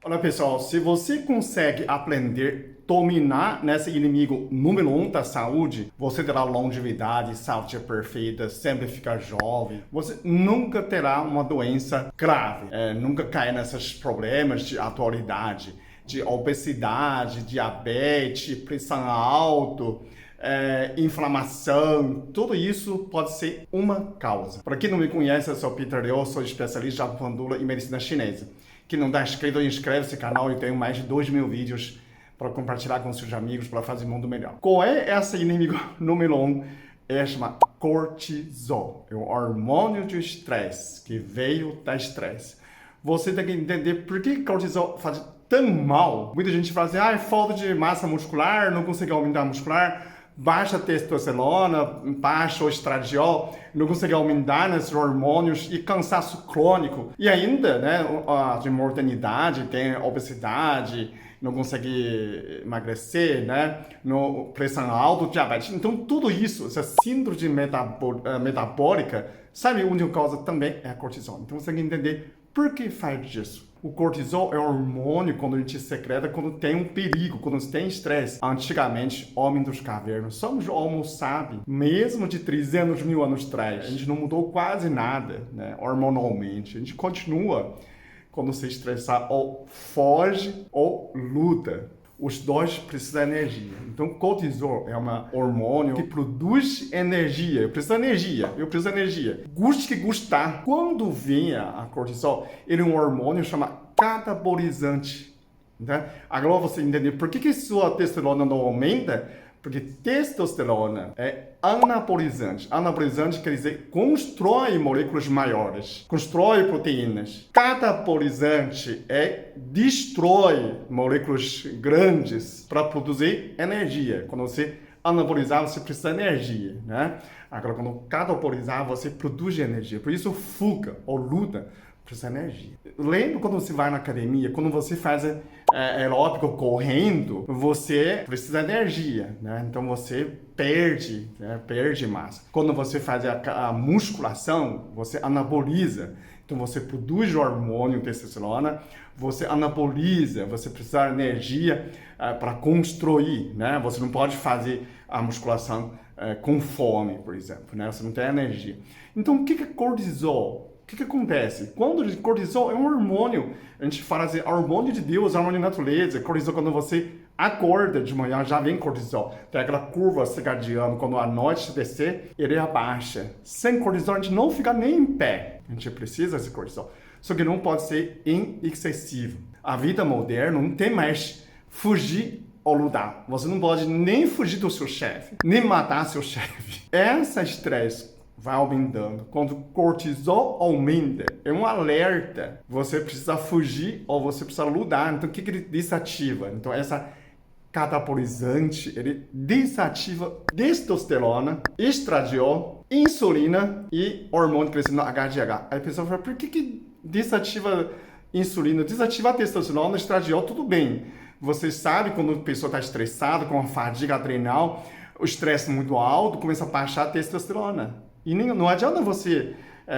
Olha pessoal, se você consegue aprender, dominar nesse inimigo número 1 da saúde, você terá longevidade, saúde perfeita, sempre ficar jovem. Você nunca terá uma doença grave, nunca cair nesses problemas de atualidade, de obesidade, diabetes, pressão alta, inflamação, tudo isso pode ser uma causa. Para quem não me conhece, eu sou Peter Liu, sou especialista em Acupuntura e medicina chinesa. Quem não está inscrito, inscreve-se no canal. Eu tenho mais de 2.000 vídeos para compartilhar com seus amigos para fazer o mundo melhor. Qual é esse inimigo número 1? É chamado cortisol. É o hormônio de estresse que veio da estresse. Você tem que entender por que cortisol faz tão mal. Muita gente fala assim, é falta de massa muscular, não consegue aumentar a muscular, baixa testosterona, baixa o estradiol, não consegue aumentar esses hormônios e cansaço crônico. E ainda, né, de mortalidade, tem obesidade, não consegue emagrecer, né, pressão alta, diabetes. Então, tudo isso, essa síndrome metabólica, sabe, a única causa também é a cortisol. Então, você tem que entender por que faz isso. O cortisol é um hormônio quando a gente secreta quando tem um perigo, quando tem estresse. Antigamente, homens dos cavernas, somos Homo sapiens, mesmo de 300 mil anos atrás, a gente não mudou quase nada, né, hormonalmente. A gente continua, quando se estressar, ou foge ou luta. Os dois precisam de energia. Então, cortisol é um hormônio que produz energia. Eu preciso de energia. Guste que gustar. Quando vem a cortisol, ele é um hormônio chamado catabolizante. Né? Agora você entender por que sua testosterona não aumenta? Porque testosterona é anabolizante. Anabolizante quer dizer constrói moléculas maiores, constrói proteínas. Catabolizante destrói moléculas grandes para produzir energia. Quando você anabolizar, você precisa de energia, né? Agora, quando catabolizar, você produz energia. Por isso, fuga ou luta precisa de energia. Lembra quando você vai na academia, quando você faz aeróbico correndo, você precisa de energia, né? Então você perde massa. Quando você faz a musculação, você anaboliza. Então você produz o hormônio testosterona, você anaboliza, você precisa de energia para construir, né? Você não pode fazer a musculação com fome, por exemplo, né? Você não tem energia. Então o que é cortisol? O que acontece? Quando o cortisol é um hormônio, a gente fala assim, hormônio de Deus, hormônio de natureza. Cortisol, quando você acorda de manhã, já vem cortisol. Tem aquela curva circadiana, quando a noite descer, ele abaixa. Sem cortisol, a gente não fica nem em pé. A gente precisa desse cortisol. Só que não pode ser em excessivo. A vida moderna não tem mais fugir ou lutar. Você não pode nem fugir do seu chefe, nem matar seu chefe. Essa estresse vai aumentando. Quando o cortisol aumenta, é um alerta. Você precisa fugir ou você precisa lutar. Então, o que ele desativa? Então, essa catabolizante, ele desativa testosterona, estradiol, insulina e hormônio crescendo HGH. Aí a pessoa fala, por que desativa insulina? Desativa a testosterona, estradiol, tudo bem. Você sabe quando a pessoa está estressada, com a fadiga adrenal, o estresse muito alto, começa a baixar a testosterona. E não adianta você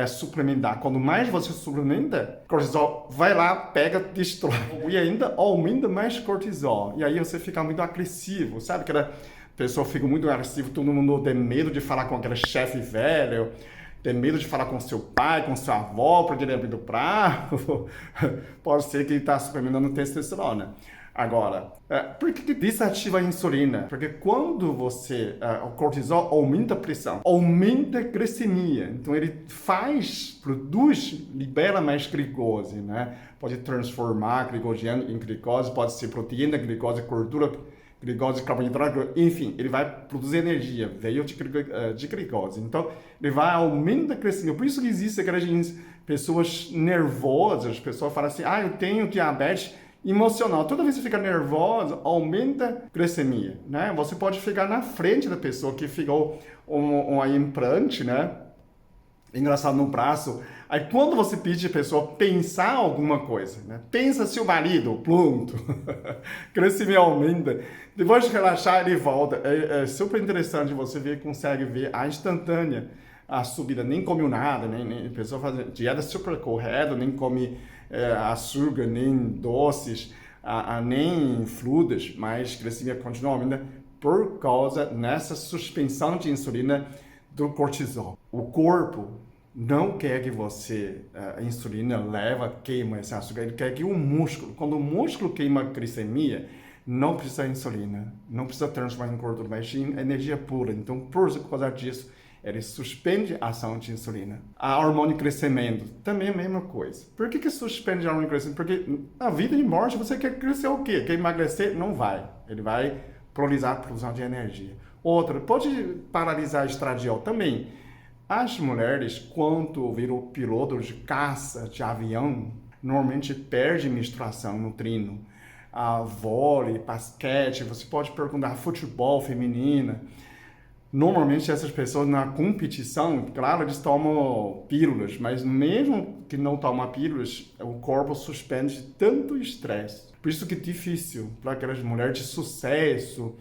suplementar. Quando mais você suplementa, cortisol vai lá, pega, destrói. E ainda aumenta mais cortisol. E aí você fica muito agressivo, sabe? Aquela pessoa fica muito agressiva, todo mundo tem medo de falar com aquele chefe velho, tem medo de falar com seu pai, com sua avó, porque ele é muito bravo. Pode ser que ele está suplementando testosterona. Agora, por que desativa a insulina? Porque quando o cortisol aumenta a pressão, aumenta a glicemia. Então ele produz, libera mais glicose, né? Pode transformar glicogênio em glicose, pode ser proteína, glicose, gordura, glicose, carboidrato, enfim, ele vai produzir energia, veio de glicose. Então, ele vai aumentar a glicemia. Por isso que existe aquelas pessoas nervosas, pessoas falam assim, eu tenho diabetes emocional. Toda vez que você fica nervosa, aumenta a glicemia, né? Você pode ficar na frente da pessoa que ficou um implante, né? Engraçado no braço. Aí quando você pede a pessoa pensar alguma coisa, né? Pensa seu marido, pronto. Crescimento aumenta. Depois de relaxar, ele volta. É super interessante você consegue ver a instantânea a subida. Nem comeu nada, nem a pessoa faz dieta super correta, nem come açúcar, nem doces, nem frutas, mas glicemia continua aumentando por causa nessa suspensão de insulina do cortisol. O corpo não quer que você, a insulina queima esse açúcar, ele quer que o músculo, quando o músculo queima a glicemia, não precisa de insulina, não precisa transformar em gordura, mas em energia pura. Então, por causa disso, ele suspende a ação de insulina. A hormônio crescimento, também é a mesma coisa. Por que suspende a hormônio crescimento? Porque a vida de morte, você quer crescer o quê? Quer emagrecer? Não vai. Ele vai priorizar a produção de energia. Outra, pode paralisar a estradiol também. As mulheres, quando viram piloto de caça, de avião, normalmente perde menstruação no trino. Vôlei, basquete, você pode perguntar futebol feminina. Normalmente essas pessoas na competição, claro, eles tomam pílulas, mas mesmo que não tomam pílulas, o corpo suspende tanto estresse. Por isso que é difícil para aquelas mulheres de sucesso,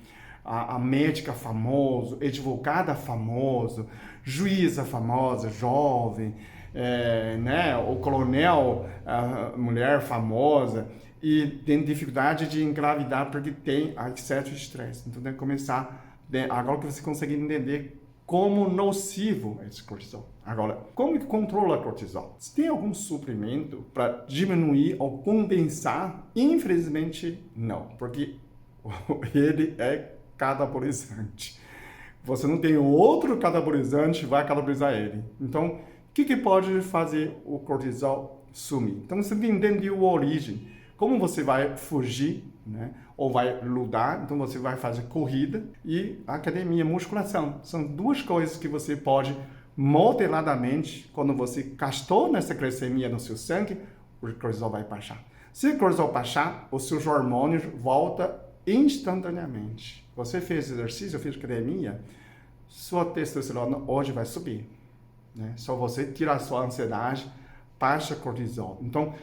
a médica famosa, advogada famosa, juíza famosa, jovem, né, o coronel, a mulher famosa, e tem dificuldade de engravidar porque tem excesso de estresse. Então tem que começar, agora que você consegue entender como nocivo é esse cortisol. Agora, como que controla o cortisol? Se tem algum suplemento para diminuir ou compensar? Infelizmente, não, porque ele é catabolizante. Você não tem outro catabolizante que vai catabolizar ele. Então, o que pode fazer o cortisol sumir? Então, você tem que entender a origem. Como você vai fugir, né? Ou vai lutar, então você vai fazer corrida e academia, musculação. São duas coisas que você pode modeladamente, quando você gastou nessa glicemia no seu sangue, o cortisol vai baixar. Se o cortisol baixar, os seus hormônios voltam instantaneamente. Você fez exercício, fez academia, sua testosterona hoje vai subir, né? Só você tirar a sua ansiedade, baixa cortisol. Então,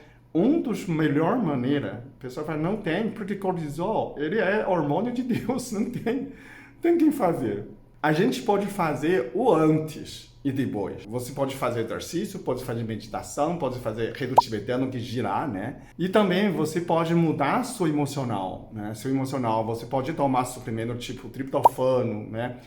dos melhor maneira, a pessoa fala, não tem, porque cortisol, ele é hormônio de Deus, não tem que fazer. A gente pode fazer o antes e depois. Você pode fazer exercício, pode fazer meditação, pode fazer redutividade, que girar, né? E também você pode mudar seu emocional, né? Seu emocional, você pode tomar suplemento tipo triptofano, né?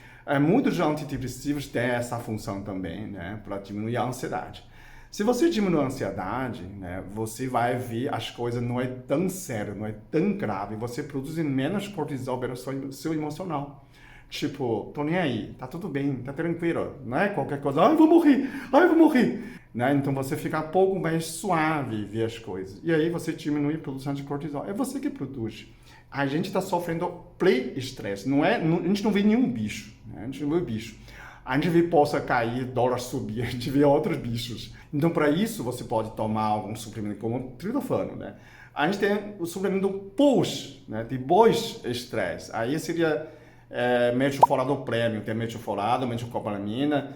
Muitos antidepressivos têm essa função também, né? Para diminuir a ansiedade. Se você diminuir a ansiedade, né, você vai ver as coisas não é tão sério, não é tão grave. Você produz menos cortisol pelo seu emocional. Tipo, tô nem aí, tá tudo bem, tá tranquilo. Não é qualquer coisa, ai, vou morrer. Né? Então você fica um pouco mais suave ver as coisas. E aí você diminui a produção de cortisol. É você que produz. A gente está sofrendo pré-estresse. A gente não vê nenhum bicho. Né? A gente não vê bicho. A gente vê bolsa cair, dólar subir, a gente vê outros bichos. Então, para isso, você pode tomar algum suplemento como triptofano, né? A gente tem o suplemento pós, né? Depois estresse. Aí seria metiolfolado prêmio, tem metiolfolado, metiolcobalamina,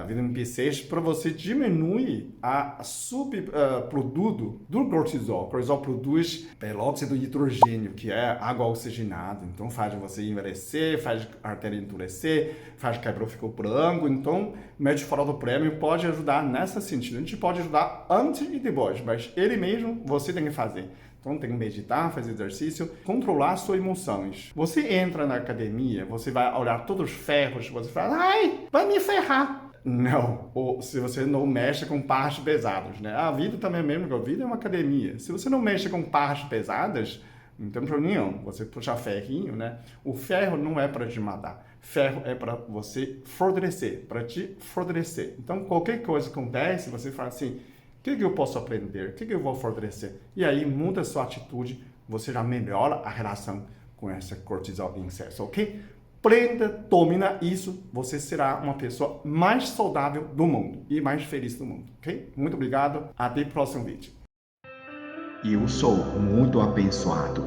vitamina B6, para você diminuir a subproduto do cortisol. O cortisol produz peróxido de hidrogênio, que é água oxigenada. Então faz você envelhecer, faz a artéria endurecer, faz cabelo ficar branco. Então, metiolfolado prêmio pode ajudar nesse sentido. A gente pode ajudar antes e depois, mas ele mesmo você tem que fazer. Então tem que meditar, fazer exercício, controlar suas emoções. Você entra na academia, você vai olhar todos os ferros, você fala, ai, vai me ferrar. Não, ou se você não mexe com partes pesadas, né? A vida também é mesmo, a vida é uma academia. Se você não mexe com partes pesadas, não tem problema nenhum. Você puxa ferrinho, né? O ferro não é para te matar. Ferro é para você fortalecer, para te fortalecer. Então qualquer coisa que acontece, você fala assim, o que eu posso aprender? O que eu vou fortalecer? E aí muda a sua atitude, você já melhora a relação com essa cortisol em excesso, ok? Aprenda, domina isso, você será uma pessoa mais saudável do mundo e mais feliz do mundo, ok? Muito obrigado, até o próximo vídeo. Eu sou muito abençoado,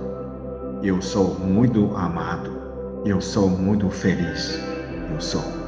eu sou muito amado, eu sou muito feliz, eu sou.